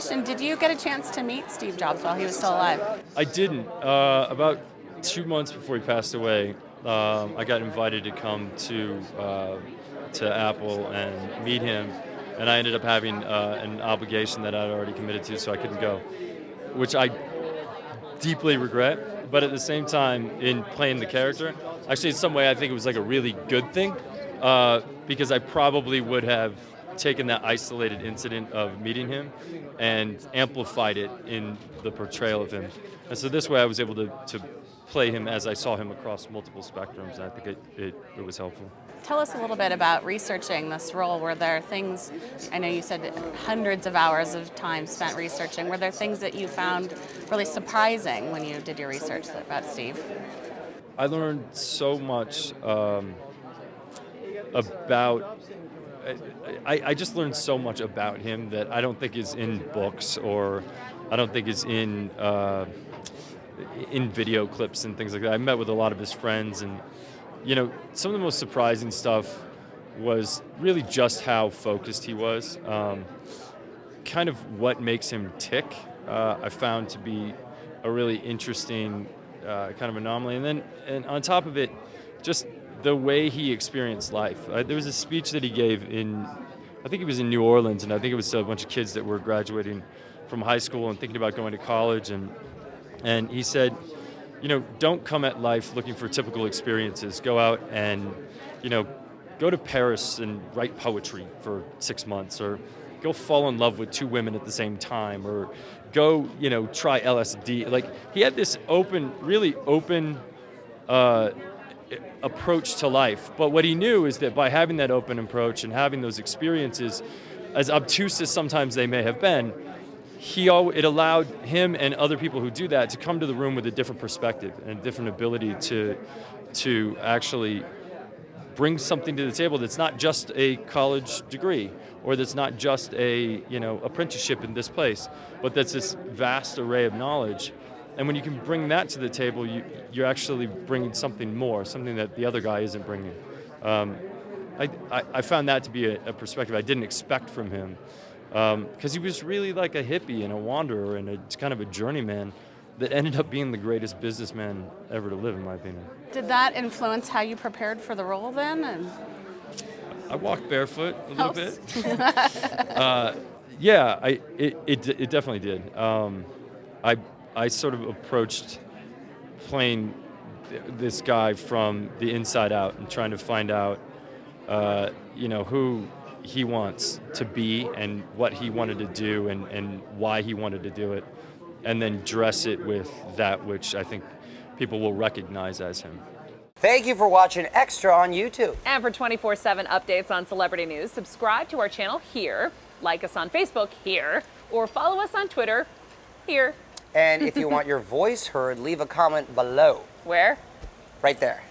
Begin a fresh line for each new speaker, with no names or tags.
Ashton, did you get a chance to meet Steve Jobs while he was still alive?
I didn't. About 2 months before he passed away, I got invited to come to Apple and meet him, and I ended up having an obligation that I'd already committed to, so I couldn't go, which I deeply regret. But at the same time, in playing the character, actually in some way I think it was like a really good thing, because I probably would have taken that isolated incident of meeting him and amplified it in the portrayal of him. And so this way I was able to play him as I saw him across multiple spectrums, and I think it was helpful.
Tell us a little bit about researching this role. Were there things, I know you said hundreds of hours of time spent researching, were there things that you found really surprising when you did your research about Steve?
I learned so much about, I just learned so much about him that I don't think is in books, or I don't think is in video clips and things like that. I met with a lot of his friends, and some of the most surprising stuff was really just how focused he was. Kind of what makes him tick, I found to be a really interesting kind of anomaly. And on top of it, just the way he experienced life. There was a speech that he gave I think he was in New Orleans, and I think it was a bunch of kids that were graduating from high school and thinking about going to college, and he said, don't come at life looking for typical experiences. Go out and, go to Paris and write poetry for 6 months, or go fall in love with 2 women at the same time, or go, try LSD. Like, he had this really open approach to life. But what he knew is that by having that open approach and having those experiences, as obtuse as sometimes they may have been, it allowed him and other people who do that to come to the room with a different perspective and a different ability to actually bring something to the table that's not just a college degree, or that's not just a apprenticeship in this place, but that's this vast array of knowledge. And when you can bring that to the table, you're actually bringing something more, something that the other guy isn't bringing. I found that to be a perspective I didn't expect from him. Because he was really like a hippie and a wanderer and kind of a journeyman that ended up being the greatest businessman ever to live, in my opinion.
Did that influence how you prepared for the role then?
I walked barefoot a little bit. Yeah, it definitely did. I sort of approached playing this guy from the inside out and trying to find out, who he wants to be and what he wanted to do and why he wanted to do it, and then dress it with that which I think people will recognize as him.
Thank you for watching Extra on YouTube.
And for 24/7 updates on celebrity news, subscribe to our channel here, like us on Facebook here, or follow us on Twitter here.
And if you want your voice heard, leave a comment below.
Where?
Right there.